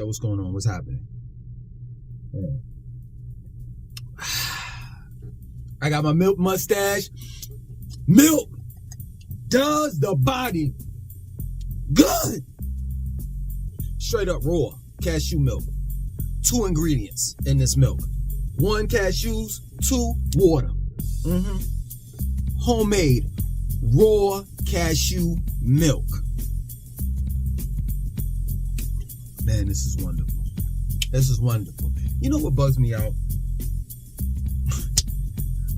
there. What's going on? What's happening? Yeah. I got my milk mustache. Milk does the body good. Straight up raw cashew milk. 2 ingredients in this milk. 1 cashews, 2 water. Homemade raw cashew milk. Man, this is wonderful. This is wonderful. You know what bugs me out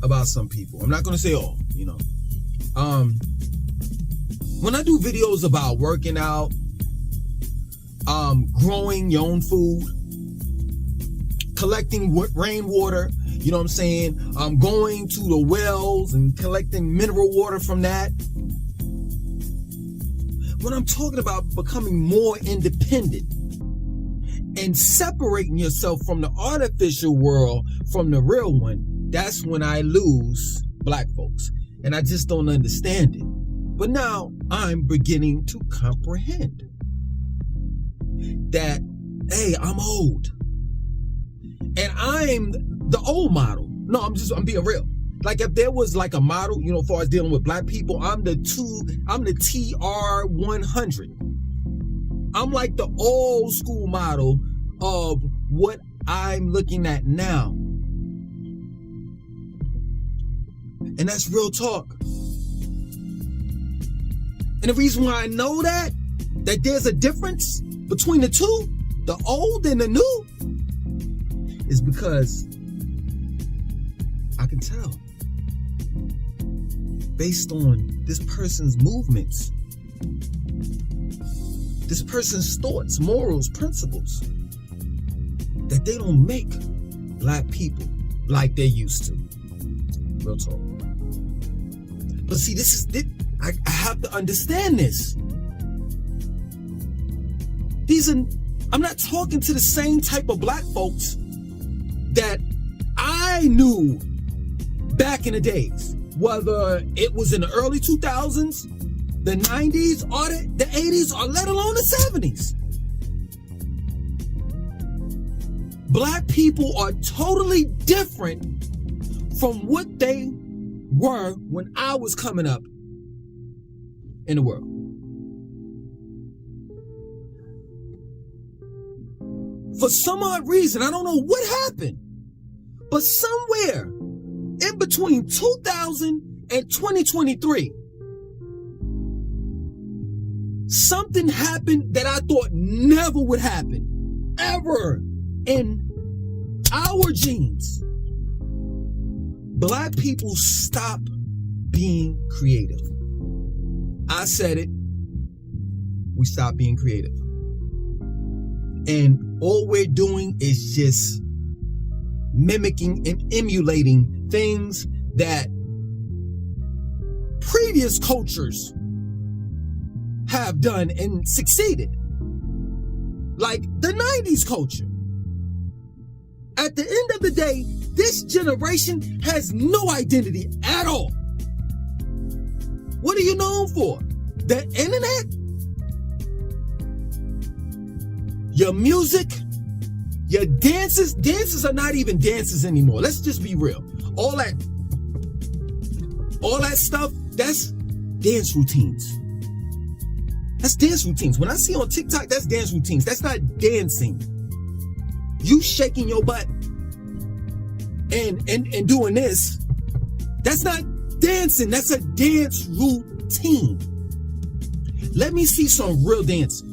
about some people? I'm not going to say all, you know. When I do videos about working out, growing your own food, collecting rainwater, you know what I'm saying? Going to the wells and collecting mineral water from that. When I'm talking about becoming more independent and separating yourself from the artificial world from the real one, that's when I lose black folks. And I just don't understand it. But now I'm beginning to comprehend that, hey, I'm old. And I'm the old model. No, I'm being real. Like if there was like a model, you know, as far as dealing with black people, I'm the TR100. I'm like the old school model of what I'm looking at now. And that's real talk. And the reason why I know that there's a difference between the two, the old and the new, is because I can tell based on this person's movements, this person's thoughts, morals, principles, that they don't make black people like they used to. Real talk. But see, this is it. I have to understand this. I'm not talking to the same type of black folks that I knew back in the days, whether it was in the early 2000s, the 90s, or the 80s, or let alone the 70s. Black people are totally different from what they were when I was coming up in the world. For some odd reason, I don't know what happened, but somewhere in between 2000 and 2023, something happened that I thought never would happen, ever in our genes. Black people stop being creative. I said it. We stop being creative. And all we're doing is just mimicking and emulating things that previous cultures have done and succeeded. Like the 90s culture. At the end of the day, this generation has no identity at all. What are you known for? The internet? Your music? Your dances? Dances are not even dances anymore. Let's just be real. All that stuff, that's dance routines. That's dance routines. When I see on TikTok, that's dance routines. That's not dancing. You shaking your butt and doing this, that's not dancing. That's a dance routine. Let me see some real dancing,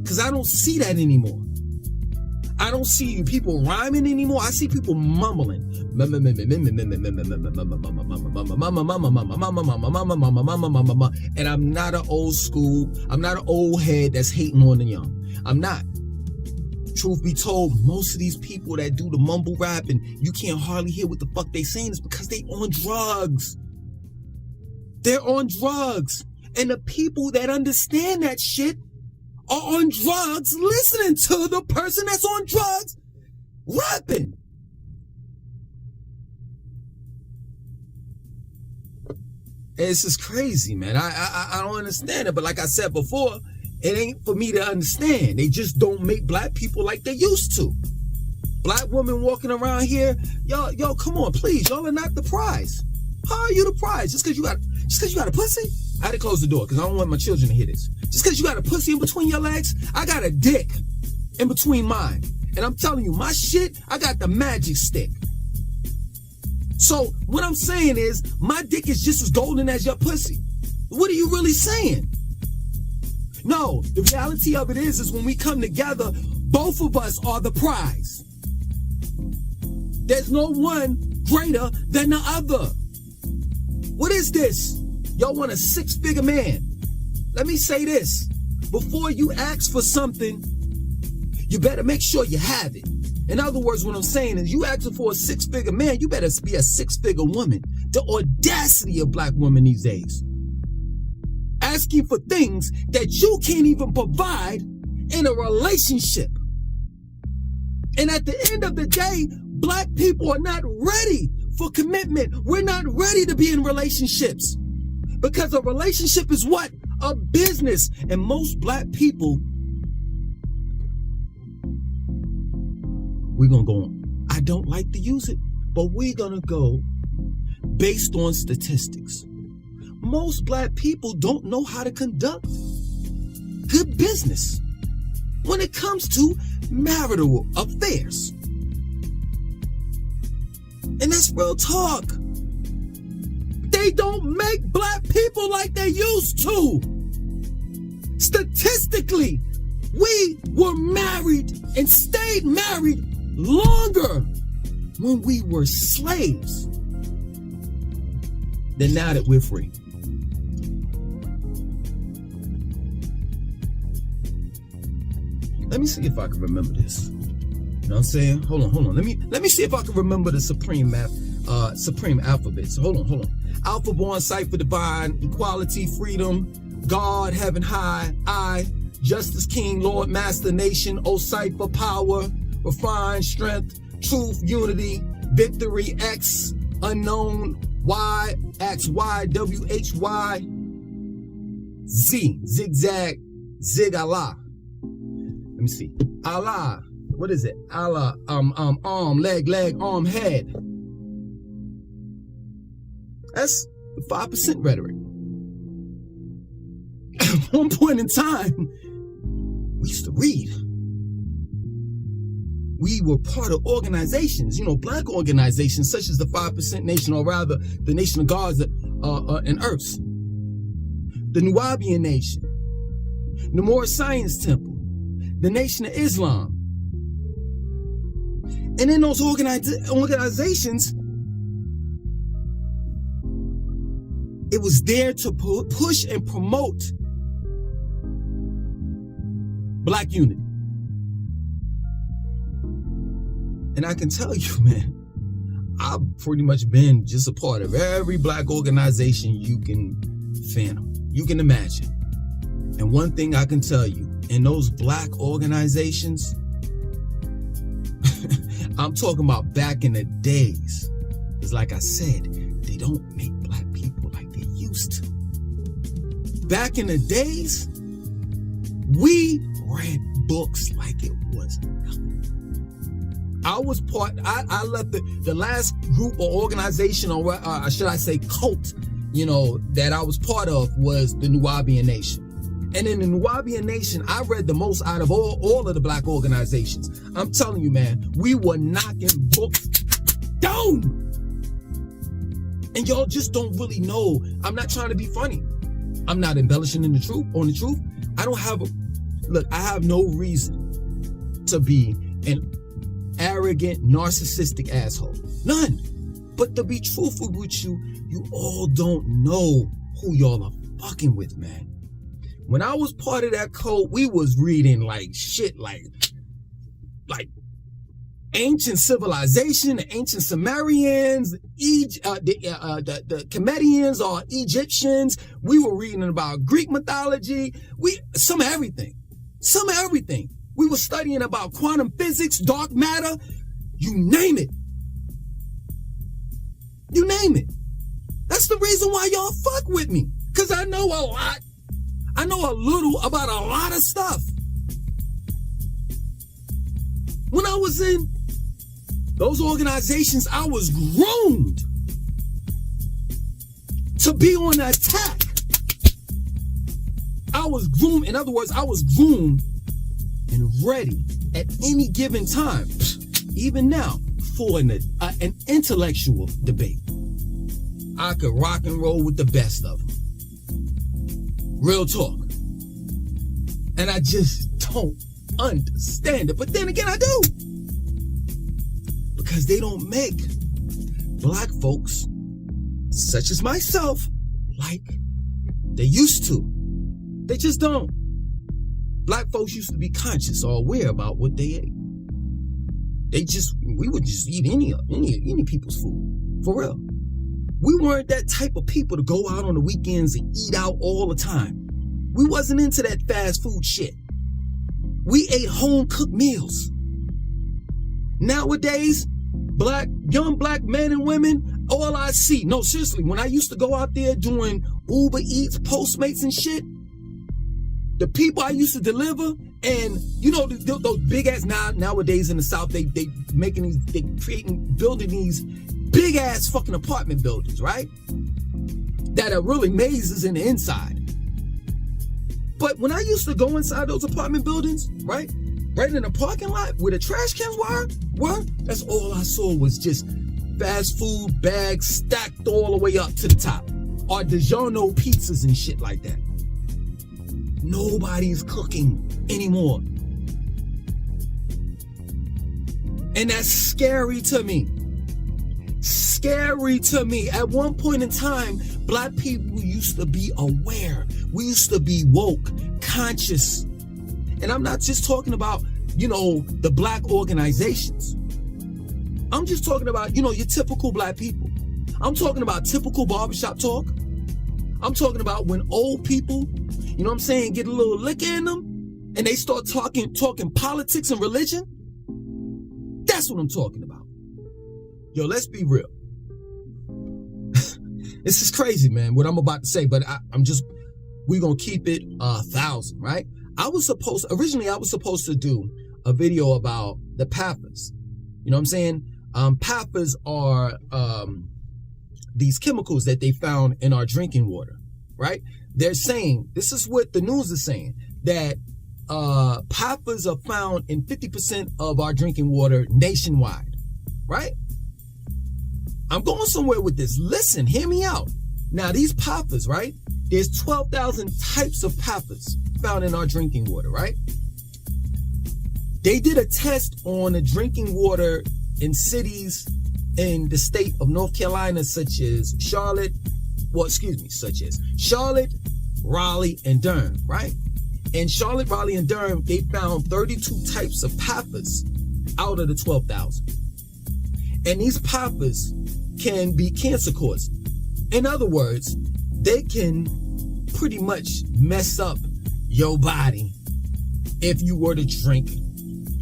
because I don't see that anymore. I don't see people rhyming anymore. I see people mumbling. And I'm not an old school. I'm not an old head that's hating on the young. I'm not. Truth be told, most of these people that do the mumble rap and you can't hardly hear what the fuck they saying is because they on drugs. They're on drugs. And the people that understand that shit are on drugs listening to the person that's on drugs rapping. It's just crazy, man. I don't understand it. But like I said before, It ain't for me to understand. They just don't make black people like they used to. Black women walking around here, yo, come on, please. Y'all are not the prize. How are you the prize? Just because you got a pussy? I had to close the door because I don't want my children to hear this. Just because you got a pussy in between your legs, I got a dick in between mine. And I'm telling you, my shit, I got the magic stick. So what I'm saying is, my dick is just as golden as your pussy. What are you really saying? No, the reality of it is when we come together, both of us are the prize. There's no one greater than the other. What is this? Y'all want a six-figure man. Let me say this. Before you ask for something, you better make sure you have it. In other words, what I'm saying is you asking for a six-figure man, you better be a six-figure woman. The audacity of black women these days. Asking for things that you can't even provide in a relationship. And at the end of the day, black people are not ready for commitment. We're not ready to be in relationships. Because a relationship is what? A business. And most black people, we're going to go on. I don't like to use it, but we're going to go based on statistics. Most black people don't know how to conduct good business when it comes to marital affairs. And that's real talk. They don't make black people like they used to. Statistically, we were married and stayed married longer when we were slaves than now that we're free. Let me see if I can remember this. You know what I'm saying? Hold on. Let me see if I can remember the supreme alphabet. So hold on. Alpha, born, cipher, divine, equality, freedom, God, heaven high, I, justice, king, Lord, master, nation, O cipher, power, refine, strength, truth, unity, victory, X, unknown, Y, X, Y, W, H, Y, Z, zigzag, zig, Allah. Let me see. Allah. What is it? Allah, arm, leg, arm, head. That's 5% rhetoric. At one point in time, we used to read. We were part of organizations, black organizations such as the 5% Nation, or rather the Nation of Gods and Earths, the Nubian Nation, the Moorish Science Temple, the Nation of Islam. And in those organizations, it was there to push and promote black unity. And I can tell you, man, I've pretty much been just a part of every black organization you can fathom, you can imagine. And one thing I can tell you, in those black organizations, I'm talking about back in the days, it's like I said, they don't make black people like they used to. Back in the days, we read books like it was nothing. I left the last group or organization, or should I say cult, that I was part of was the Nubian Nation. And in the Nubian Nation, I read the most out of all of the black organizations. I'm telling you, man, we were knocking books down. And y'all just don't really know. I'm not trying to be funny. I'm not embellishing on the truth. I have no reason to be an arrogant, narcissistic asshole. None. But to be truthful with you, you all don't know who y'all are fucking with, man. When I was part of that cult, we was reading like shit, like ancient civilization, the ancient Sumerians, the Comedians or Egyptians. We were reading about Greek mythology. Some of everything. We were studying about quantum physics, dark matter, you name it. That's the reason why y'all fuck with me, because I know a lot. I know a little about a lot of stuff. When I was in those organizations, I was groomed to be on attack. I was groomed, in other words, I was groomed and ready at any given time, even now, for an intellectual debate. I could rock and roll with the best of them. Real talk. And I just don't understand it. But then again, I do. Because they don't make black folks, such as myself, like they used to. They just don't. Black folks used to be conscious or aware about what they ate. We would just eat any people's food. For real. We weren't that type of people to go out on the weekends and eat out all the time. We wasn't into that fast food shit. We ate home cooked meals. Nowadays, young black men and women, all I see, no, seriously, when I used to go out there doing Uber Eats, Postmates and shit, the people I used to deliver, and you know, those big ass, nowadays in the South, they building these big ass fucking apartment buildings, right? That are really mazes in the inside. But when I used to go inside those apartment buildings, right in the parking lot where the trash cans were, that's all I saw was just fast food bags stacked all the way up to the top. Or DiGiorno pizzas and shit like that. Nobody's cooking anymore. And that's scary to me. Scary to me. At one point in time, black people used to be aware. We used to be woke, conscious. And I'm not just talking about, the black organizations. I'm just talking about, your typical black people. I'm talking about typical barbershop talk. I'm talking about when old people, get a little liquor in them and they start talking politics and religion. That's what I'm talking about. Yo, let's be real. This is crazy, man, what I'm about to say, but we're going to keep it 1,000, right? Originally I was supposed to do a video about the pathas. You know what I'm saying? Pathas are these chemicals that they found in our drinking water, right? They're saying, this is what the news is saying, that pathas are found in 50% of our drinking water nationwide, right? I'm going somewhere with this. Listen, hear me out. Now, these pathas, right? There's 12,000 types of pathas found in our drinking water, right? They did a test on the drinking water in cities in the state of North Carolina, such as Charlotte, Raleigh, and Durham, right? In Charlotte, Raleigh, and Durham, they found 32 types of pathas out of the 12,000. And these pathas can be cancer causing. In other words, they can pretty much mess up your body if you were to drink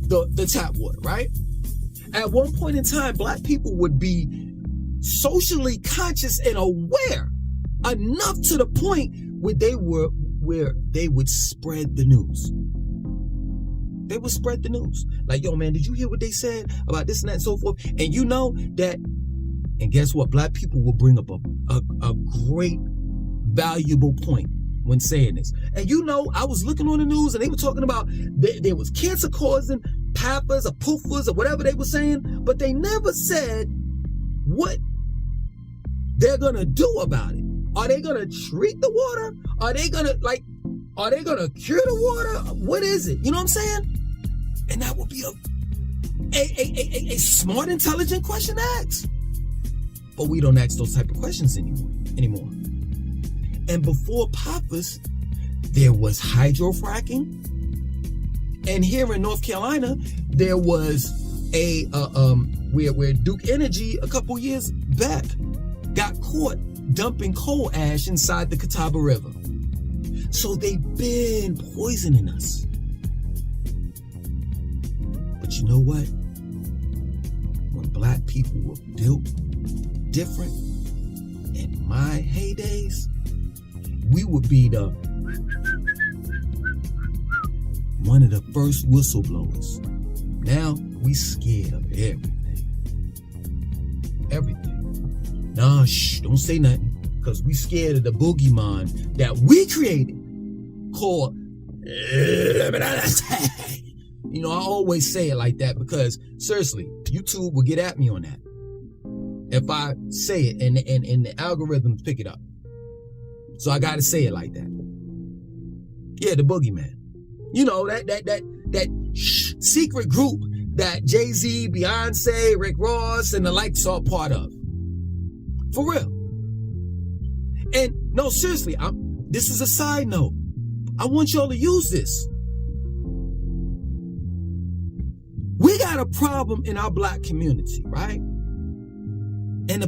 the tap water, right? At one point in time, black people would be socially conscious and aware enough to the point where they would spread the news. They would spread the news. Like, yo, man, did you hear what they said about this and that and so forth? And you know that, and guess what? Black people will bring up a great, valuable point when saying this. And I was looking on the news and they were talking about there was cancer causing pathas or poofas or whatever they were saying, but they never said what they're gonna do about it. Are they gonna treat the water? Are they gonna cure the water? What is it? You know what I'm saying? And that would be a smart, intelligent question to ask. But we don't ask those type of questions anymore. And before pathas, there was hydrofracking. And here in North Carolina, there was where Duke Energy a couple years back got caught dumping coal ash inside the Catawba River. So they've been poisoning us. But you know what? When black people were built different in my heydays, we would be the one of the first whistleblowers. Now we scared of everything. Everything. Nah, don't say nothing. Because we scared of the boogeyman that we created called you know, I always say it like that because seriously, YouTube will get at me on that if I say it and the algorithms pick it up. So I gotta say it like that. Yeah, the boogeyman. You know, that secret group that Jay-Z, Beyonce, Rick Ross, and the likes are part of. For real. And no, seriously, this is a side note. I want y'all to use this. We got a problem in our black community, right? And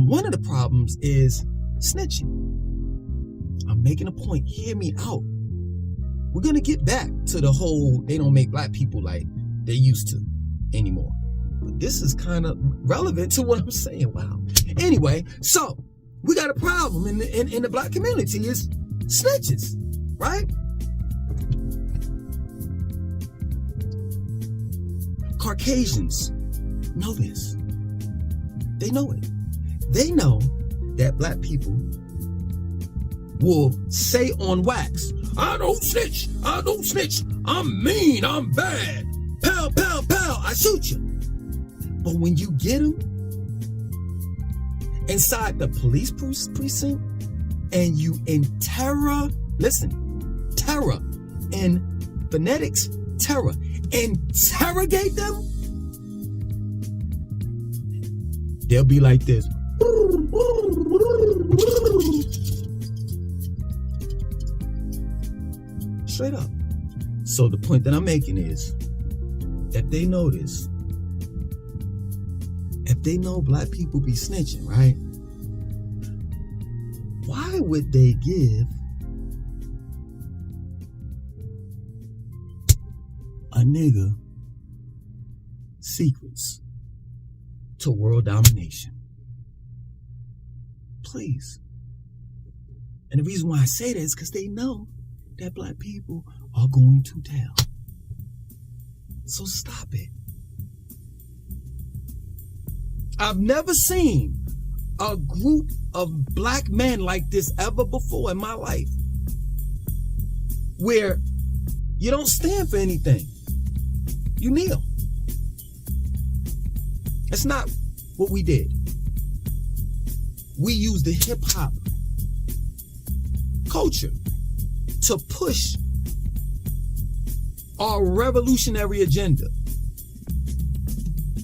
one of the problems is snitching. I'm making a point. Hear me out. We're going to get back to the whole, they don't make black people like they used to anymore. But this is kind of relevant to what I'm saying. Wow. Anyway, so we got a problem in the black community is snitches, right? Caucasians know this. They know it. They know that black people will say on wax, I don't snitch, I don't snitch, I'm mean, I'm bad, pow, pow, pow, I shoot you. But when you get them inside the police precinct and you in terror, listen, terror, in phonetics, terror, interrogate them, they'll be like this. Straight up. So the point that I'm making is, if they know this, if they know black people be snitching, right? Why would they give a nigga secrets to world domination? Please. And the reason why I say that is because they know that black people are going to tell. So stop it. I've never seen a group of black men like this ever before in my life, where you don't stand for anything. You kneel. That's not what we did. We used the hip hop culture to push our revolutionary agenda.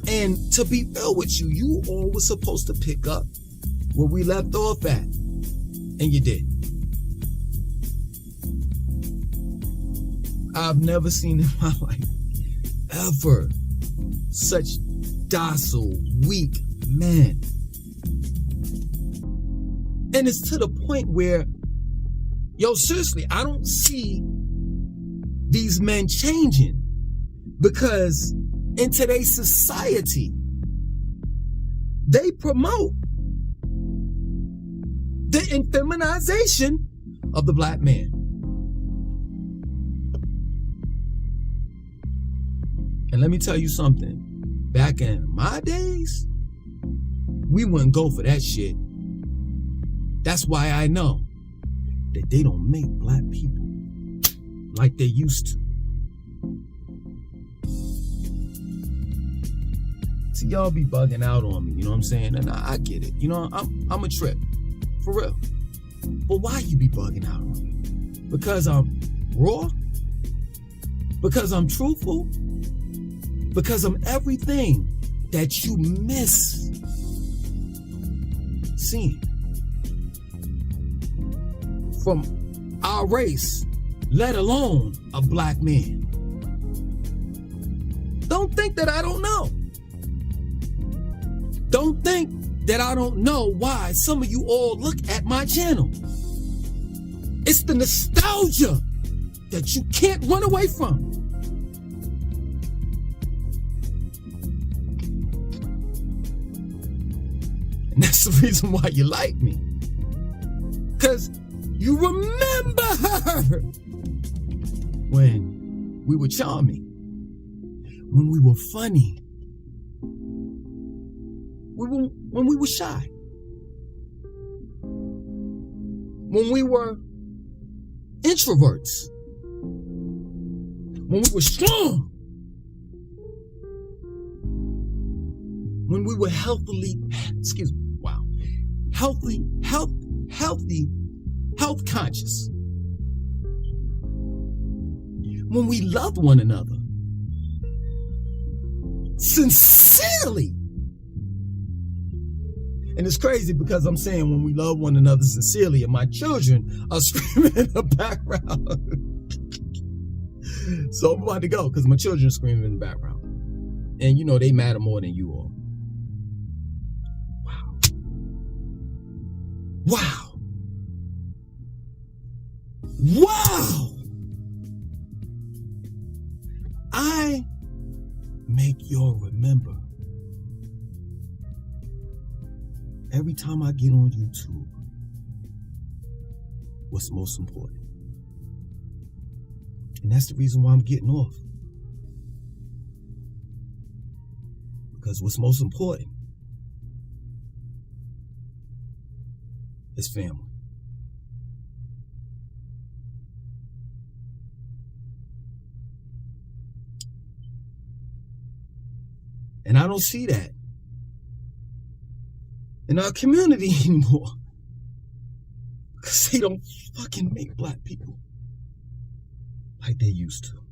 And to be real with you, you all were supposed to pick up where we left off at. And you did. I've never seen in my life ever such docile, weak men. And it's to the point where, yo, seriously, I don't see these men changing, because in today's society, they promote the infeminization of the black man. And let me tell you something. Back in my days, we wouldn't go for that shit. That's why I know that they don't make black people like they used to. See, y'all be bugging out on me, you know what I'm saying? And I get it. You know, I'm a trip. For real. But why you be bugging out on me? Because I'm raw? Because I'm truthful? Because I'm everything that you miss seeing from our race, let alone a black man. Don't think that I don't know. Don't think that I don't know why some of you all look at my channel. It's the nostalgia that you can't run away from. And that's the reason why you like me. Because you remember her when we were charming, when we were funny, when we were shy, when we were introverts, when we were strong, when we were health conscious, when we loved one another sincerely. And it's crazy because I'm saying when we love one another sincerely, and my children are screaming in the background. So I'm about to go because my children are screaming in the background. And you know, they matter more than you all. Wow. Wow. Wow. I make y'all remember every time I get on YouTube what's most important. And that's the reason why I'm getting off. Because what's most important is family. And I don't see that in our community anymore. Because they don't fucking make black people like they used to.